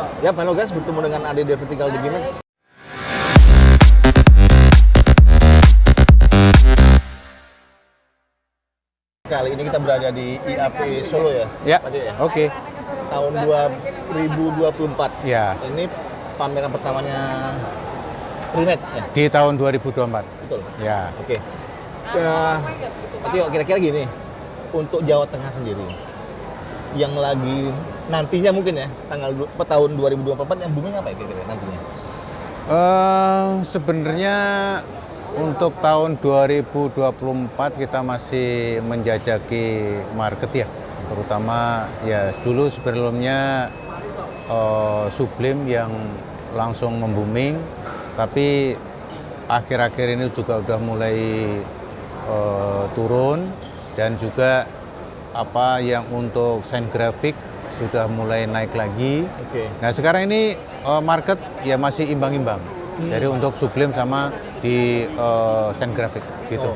Ya, halo guys, bertemu dengan Ade di Vertical di Gimex. Kali ini kita berada di IAP Solo ya? Ya, Pak Ade, ya? oke. Tahun 2024. Ya, Ini pameran pertamanya Primet ya? di tahun 2024. Betul? Ya, Oke. Pak Tio, kira-kira gini, untuk Jawa Tengah sendiri, yang lagi nantinya mungkin ya, tahun 2024 yang booming apa ya kira-kira nantinya? sebenarnya untuk tahun 2024 kita masih menjajaki market ya, terutama ya dulu sebelumnya Sublime yang langsung membooming, tapi akhir-akhir ini juga udah mulai turun, dan juga apa yang untuk sign grafik sudah mulai naik lagi. Oke. Nah sekarang ini market ya masih imbang-imbang. Jadi untuk Sublime sama di sign grafik gitu.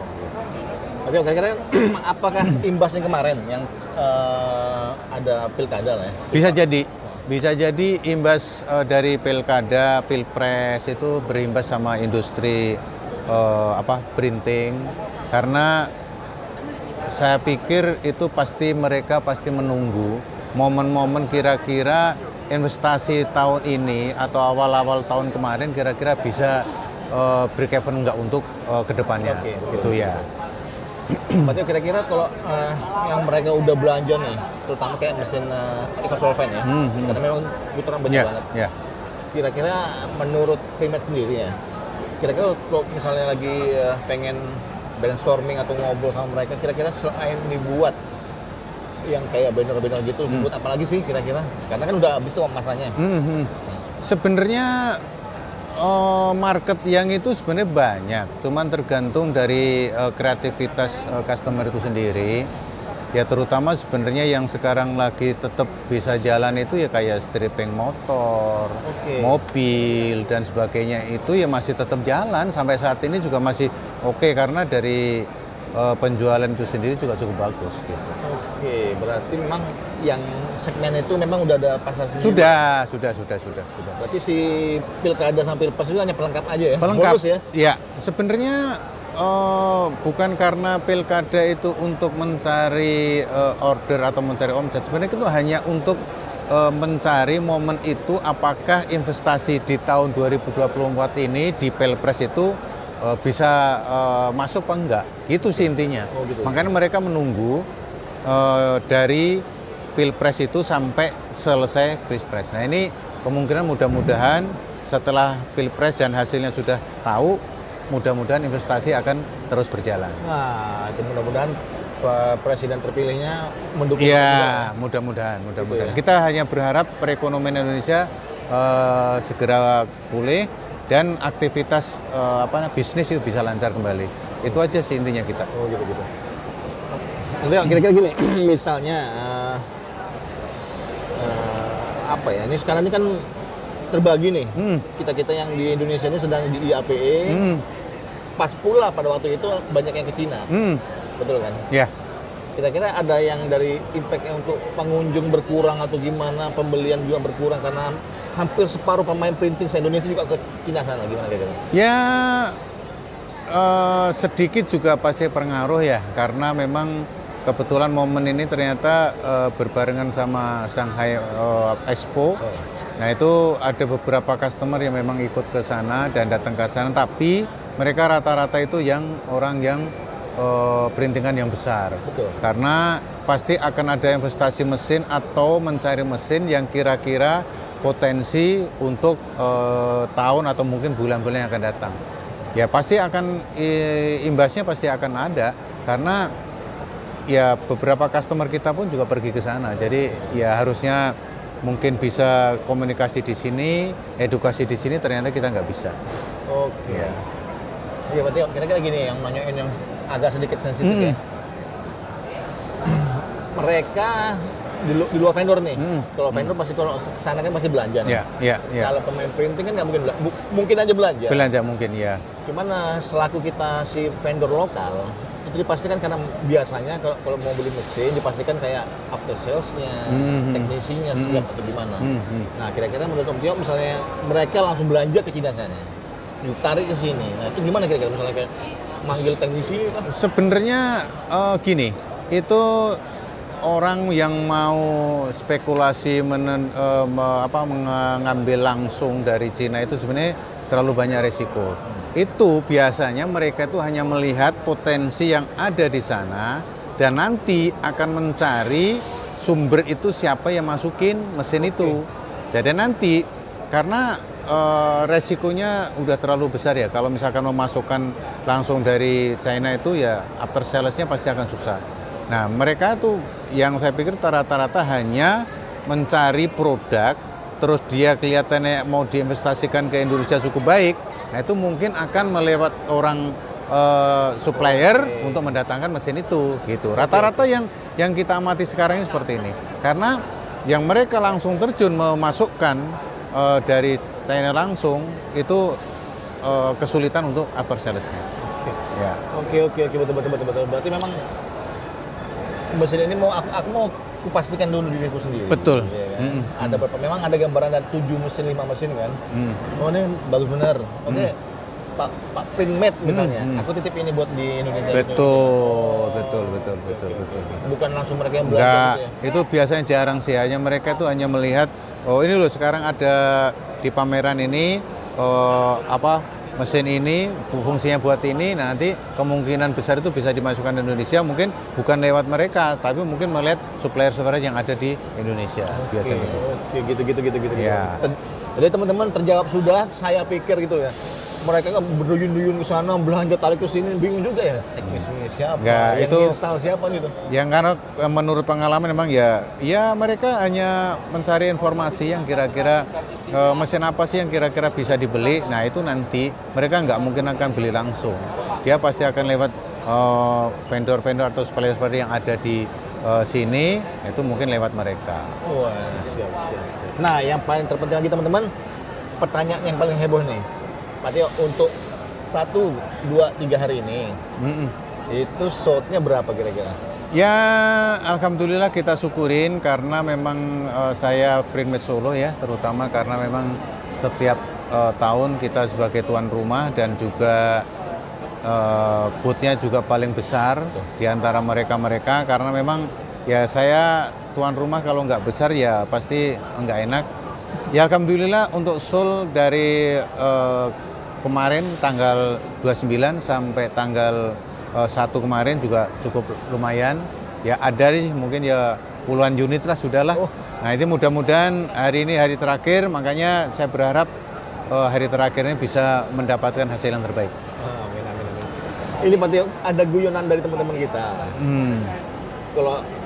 Oke, kira-kira apakah imbasnya kemarin yang ada pilkada lah ya? Bisa jadi imbas dari pilkada, pilpres itu berimbas sama industri printing, karena saya pikir itu mereka pasti menunggu momen-momen kira-kira investasi tahun ini atau awal-awal tahun kemarin kira-kira bisa break even enggak untuk kedepannya. Oke, gitu ya. Berarti kira-kira kalau yang mereka udah belanja nih, terutama kayak mesin EcoSolvent ya, karena memang putaran banyak Ya, banget. ya. Kira-kira menurut Primet sendiri ya, kira-kira kalau misalnya lagi pengen brainstorming atau ngobrol sama mereka, kira-kira selain dibuat yang kayak banner-banner gitu, dibuat apa lagi sih kira-kira? Karena kan udah habis tuh masanya. Sebenarnya market yang itu sebenarnya banyak, cuman tergantung dari kreativitas customer itu sendiri. Ya terutama sebenarnya yang sekarang lagi tetap bisa jalan itu ya kayak stripping motor, mobil dan sebagainya, itu ya masih tetap jalan sampai saat ini juga masih oke, karena dari penjualan itu sendiri juga cukup bagus gitu. Oke, berarti memang yang segmen itu memang udah ada pasar sendiri. Sudah. Berarti si pilkada sama pilpres itu hanya pelengkap aja ya? Pelengkap. Bonus ya? Ya, sebenarnya bukan karena pilkada itu untuk mencari order atau mencari omset. Sebenarnya itu hanya untuk mencari momen itu, apakah investasi di tahun 2024 ini di pilpres itu bisa masuk apa enggak, gitu sih intinya. Gitu. Makanya mereka menunggu dari pilpres itu sampai selesai pilpres. Nah ini kemungkinan mudah-mudahan setelah pilpres dan hasilnya sudah tahu, mudah-mudahan investasi akan terus berjalan. Nah, itu mudah-mudahan presiden terpilihnya mendukung. Iya, mudah-mudahan. Gitu ya? Kita hanya berharap perekonomian Indonesia segera pulih dan aktivitas bisnis itu bisa lancar kembali. Itu aja sih intinya kita. Oh gitu. Nanti kira-kira gini, misalnya ini sekarang ini kan terbagi nih. Kita yang di Indonesia ini sedang di IAPE. Pas pula pada waktu itu banyak yang ke Cina. Betul kan? Ya. Kira-kira ada yang dari impact-nya untuk pengunjung berkurang atau gimana, pembelian juga berkurang karena hampir separuh pemain printing se-Indonesia juga ke Cina sana, gimana kira-kira? Ya sedikit juga pasti pengaruh ya, karena memang kebetulan momen ini ternyata berbarengan sama Shanghai Expo. Nah itu ada beberapa customer yang memang ikut ke sana dan datang ke sana, tapi mereka rata-rata itu orang yang printingan yang besar. Betul. Karena pasti akan ada investasi mesin atau mencari mesin yang kira-kira potensi untuk tahun atau mungkin bulan-bulan yang akan datang. Ya pasti akan imbasnya pasti akan ada, karena ya beberapa customer kita pun juga pergi ke sana. Jadi ya harusnya mungkin bisa komunikasi di sini, edukasi di sini, ternyata kita nggak bisa. Oke. Iya, berarti kira-kira gini yang nanyain yang agak sedikit sensitif ya. Mereka di luar vendor nih. Kalau vendor pasti kalau sana kan pasti belanja nih. Iya. Kalau pemain printing kan nggak mungkin mungkin aja belanja. Belanja mungkin ya. Cuman selaku kita si vendor lokal, itu itu dipastikan karena biasanya kalau mau beli mesin dipastikan kayak after salesnya, teknisinya siap atau gimana. Nah kira-kira menurut Om Tio misalnya mereka langsung belanja ke Cina sana, ditarik ke sini. Nah itu gimana kira-kira misalnya kayak manggil teknisi? Sebenarnya gini, itu orang yang mau spekulasi mengambil langsung dari Cina itu sebenarnya terlalu banyak resiko. Itu biasanya mereka itu hanya melihat potensi yang ada di sana dan nanti akan mencari sumber itu siapa yang masukin mesin itu. Jadi nanti karena resikonya udah terlalu besar ya, kalau misalkan memasukkan langsung dari China itu ya after sales-nya pasti akan susah. Nah mereka tuh yang saya pikir rata-rata hanya mencari produk, terus dia kelihatannya mau diinvestasikan ke Indonesia cukup baik, nah itu mungkin akan melewat orang supplier untuk mendatangkan mesin itu gitu. Rata-rata yang kita amati sekarang ini seperti ini. Karena yang mereka langsung terjun memasukkan dari China langsung itu kesulitan untuk after sales-nya. Oke, betul. Berarti memang mesin ini aku mau kupastikan dulu diriku sendiri. Betul. Ya, kan? Ada berapa? Memang ada gambaran ada 7 mesin, 5 mesin kan. Oh ini bagus bener. Oke. Pak Printmate misalnya, aku titip ini buat di Indonesia. Betul. Bukan langsung mereka yang belanja. Enggak, gitu ya? Itu biasanya jarang sih. Hanya mereka tuh hanya melihat, oh ini loh sekarang ada di pameran ini mesin ini fungsinya buat ini. Nah nanti kemungkinan besar itu bisa dimasukkan ke Indonesia, mungkin bukan lewat mereka, tapi mungkin melihat supplier-supplier yang ada di Indonesia biasanya. Oke, gitu. Ya. Jadi teman-teman terjawab sudah, saya pikir gitu ya. Mereka kan berduyun-duyun ke sana, belanja tarik ke sini, bingung juga ya. Teknisnya siapa? Nggak, yang itu install siapa gitu? Yang karena menurut pengalaman memang ya mereka hanya mencari informasi yang kira-kira mesin apa sih yang kira-kira bisa dibeli. Nah itu nanti mereka nggak mungkin akan beli langsung. Dia pasti akan lewat vendor-vendor atau supplier-supplier yang ada di sini, itu mungkin lewat mereka. Wah, siap. Nah, yang paling terpenting lagi teman-teman, pertanyaan yang paling heboh nih. Pak Tio, untuk 1, 2, 3 hari ini, itu sold-nya berapa kira-kira? Ya, alhamdulillah kita syukurin karena memang saya Printmate Solo ya, terutama karena memang setiap tahun kita sebagai tuan rumah dan juga booth-nya juga paling besar di antara mereka-mereka, karena memang ya saya tuan rumah kalau nggak besar ya pasti nggak enak. Ya alhamdulillah untuk sold dari kemarin tanggal 29 sampai tanggal 1 kemarin juga cukup lumayan. Ya ada nih mungkin ya puluhan unit lah sudahlah. Nah itu mudah-mudahan hari ini hari terakhir, makanya saya berharap hari terakhir ini bisa mendapatkan hasil yang terbaik. Amin. Ini Pak Tio, ada guyonan dari teman-teman kita.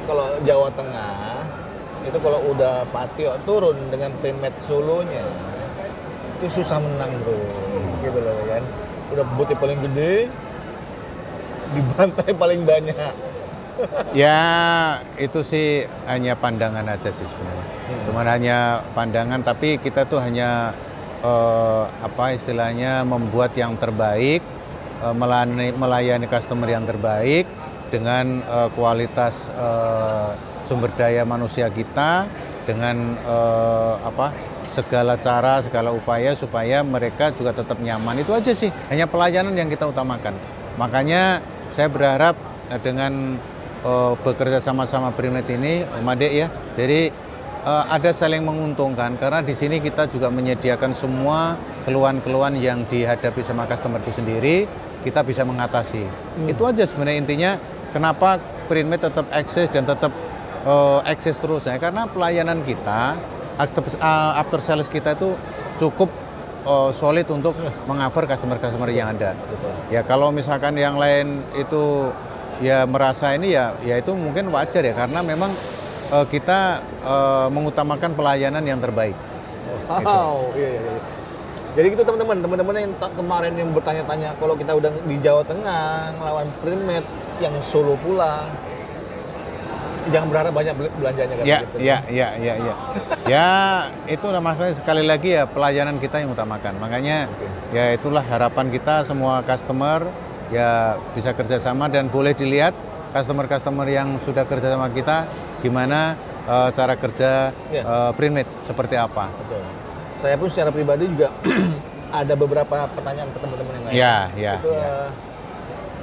Kalau Jawa Tengah itu kalau udah Pak Tio turun dengan Printmate Solonya itu susah menang bro, gitu loh kan. Udah booth paling gede, dibantai paling banyak. Ya itu sih hanya pandangan aja sih sebenarnya. Cuma hanya pandangan, tapi kita tuh hanya istilahnya membuat yang terbaik, melayani customer yang terbaik dengan kualitas sumber daya manusia kita, dengan segala cara, segala upaya supaya mereka juga tetap nyaman. Itu aja sih, hanya pelayanan yang kita utamakan. Makanya saya berharap dengan bekerja sama-sama Printmate ini, Om Ade ya, jadi ada saling menguntungkan karena di sini kita juga menyediakan semua keluhan-keluhan yang dihadapi sama customer itu sendiri, kita bisa mengatasi. Itu aja sebenarnya intinya kenapa Printmate tetap eksis dan tetap eksis terus ya, karena pelayanan kita after sales kita itu cukup solid untuk meng-cover customer-customer yang ada. Ya kalau misalkan yang lain itu ya merasa ini ya itu mungkin wajar ya, karena memang kita mengutamakan pelayanan yang terbaik. Wow, iya. Jadi gitu teman-teman yang kemarin yang bertanya-tanya kalau kita udah di Jawa Tengah ngelawan Printmate yang Solo pula, jangan berharap banyak belanjanya kan. Ya, itu maksudnya sekali lagi ya pelayanan kita yang utamakan. Makanya ya itulah harapan kita semua customer ya bisa kerjasama dan boleh dilihat customer-customer yang sudah kerja sama kita gimana cara kerja Printmate seperti apa. Betul. Saya pun secara pribadi juga ada beberapa pertanyaan ke teman-teman yang lain. Ya. Itu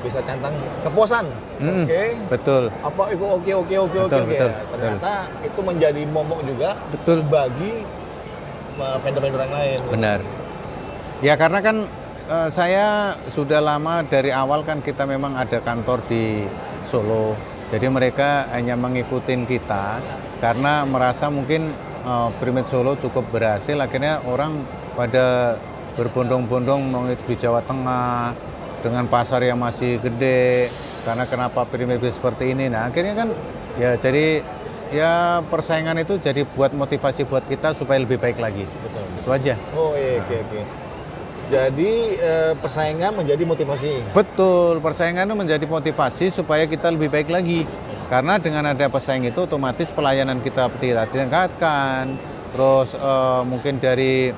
bisa tentang kepuasan. Oke. Betul. Apa itu oke. Betul. Ternyata itu menjadi momok juga Betul. bagi vendor-vendor yang lain. Benar. Ya karena kan saya sudah lama dari awal kan kita memang ada kantor di Solo. Jadi mereka hanya mengikuti kita karena merasa mungkin Printmate Solo cukup berhasil, akhirnya orang pada berbondong-bondong mau di Jawa Tengah dengan pasar yang masih gede, karena kenapa Printmate seperti ini. Nah akhirnya kan ya jadi ya persaingan itu jadi buat motivasi buat kita supaya lebih baik lagi. Betul. Itu aja. Oh iya, oke. Jadi persaingan menjadi motivasi. Betul, persaingan itu menjadi motivasi supaya kita lebih baik lagi. Karena dengan ada pesaing itu otomatis pelayanan kita ditingkatkan, terus mungkin dari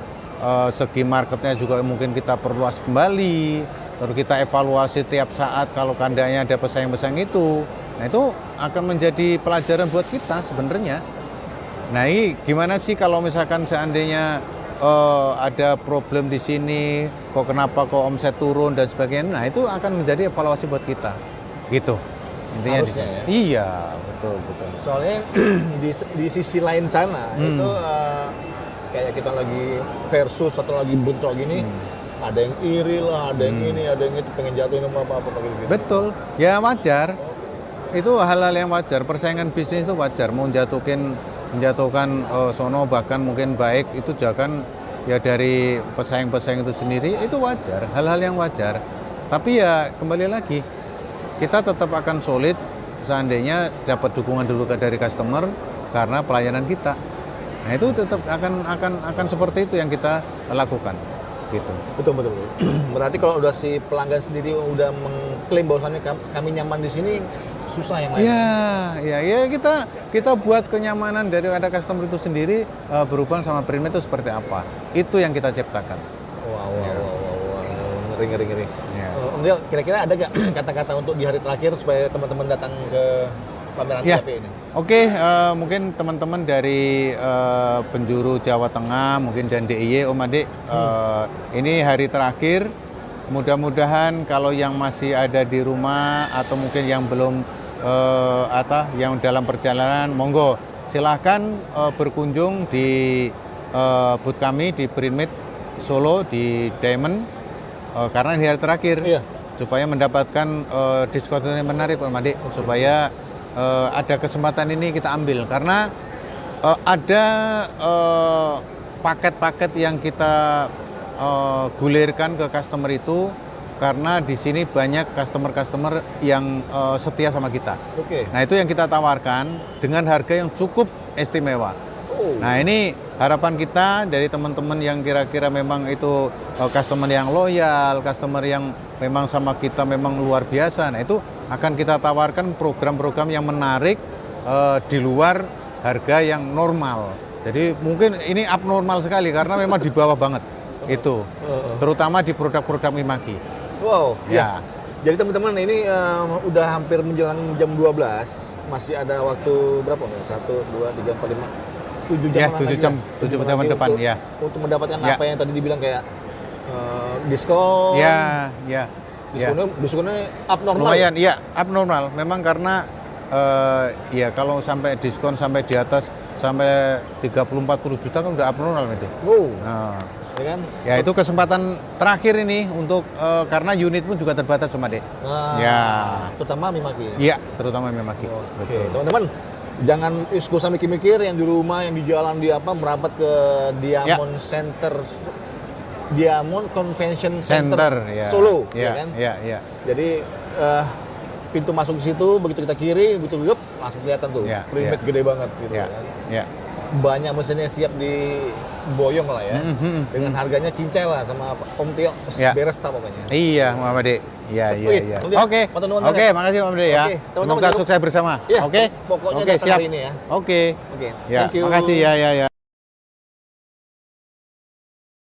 segi marketnya juga mungkin kita perluas kembali, terus kita evaluasi tiap saat kalau kandangnya ada pesaing-pesaing itu. Nah itu akan menjadi pelajaran buat kita sebenarnya. Nah ini gimana sih kalau misalkan seandainya ada problem di sini, kenapa omset turun dan sebagainya. Nah itu akan menjadi evaluasi buat kita, gitu. Intinya Harusnya ya? Iya, betul. Soalnya di sisi lain sana itu kayak kita lagi versus atau lagi bentrok gini, ada yang iri lah, ada yang ini, ada yang itu pengen jatuhin apa gitu. Betul, ya wajar. Itu hal-hal yang wajar. Persaingan bisnis itu wajar. Mau menjatuhkan sono bahkan mungkin baik itu jangan ya dari pesaing-pesaing itu sendiri, itu wajar. Hal-hal yang wajar. Tapi ya kembali lagi, kita tetap akan solid seandainya dapat dukungan dulu dari customer karena pelayanan kita. Nah itu tetap akan seperti itu yang kita lakukan, gitu. Betul. Berarti kalau udah si pelanggan sendiri udah mengklaim bahwasannya kami nyaman di sini, susah yang lain. Ya kita buat kenyamanan dari ada customer itu sendiri berhubung sama Printmate itu seperti apa. Itu yang kita ciptakan. Wow. Ngeri. Ya. Om Dio, kira-kira ada nggak kata-kata untuk di hari terakhir supaya teman-teman datang ke pameran TAP ini? Oke, mungkin teman-teman dari penjuru Jawa Tengah, mungkin dan DIY, Om Adik, ini hari terakhir. Mudah-mudahan kalau yang masih ada di rumah atau mungkin yang belum yang dalam perjalanan, monggo silahkan berkunjung di booth kami di Printmate Solo di Diamond. Karena di hari terakhir, supaya mendapatkan diskon yang menarik Pak Madik, supaya ada kesempatan ini kita ambil. Karena ada paket-paket yang kita gulirkan ke customer itu, karena di sini banyak customer-customer yang setia sama kita. Nah itu yang kita tawarkan dengan harga yang cukup istimewa. Nah ini harapan kita dari teman-teman yang kira-kira memang itu customer yang loyal, customer yang memang sama kita memang luar biasa. Nah itu akan kita tawarkan program-program yang menarik di luar harga yang normal. Jadi mungkin ini abnormal sekali karena memang di bawah banget itu, terutama di produk-produk Mimaki. Wow. Ya. Jadi teman-teman ini udah hampir menjelang jam 12, masih ada waktu berapa nih? 1, 2, 3, 4, 5. 7 jam, 7 jam depan untuk, ya. Untuk mendapatkan apa yang tadi dibilang kayak diskon. Diskonnya abnormal. Lumayan, iya abnormal. Memang karena ya kalau sampai diskon sampai di atas sampai 30-40 juta kan udah abnormal itu. Wow. Nah, ya kan? Ya itu kesempatan terakhir ini untuk karena unit pun juga terbatas sama Dek. Terutama Mimaki. Iya, terutama Mimaki. Oke, teman-teman. Jangan usah mikir-mikir yang di rumah, yang di jalan, di apa, merapat ke Diamond Center, Diamond Convention Center Solo, ya kan? Iya. Jadi pintu masuk ke situ, begitu kita kiri, begitu langsung kelihatan tuh, Printmate gede banget gitu kan. Banyak mesinnya siap diboyong lah ya, dengan harganya cincai lah sama Om Tio, beres tak pokoknya. Iya, Mama Dek. Iya. Oke, makasih Om Dek ya. Semoga sukses bersama. Oke, pokoknya datang hari ini ya. Oke. Thank you. Makasih ya.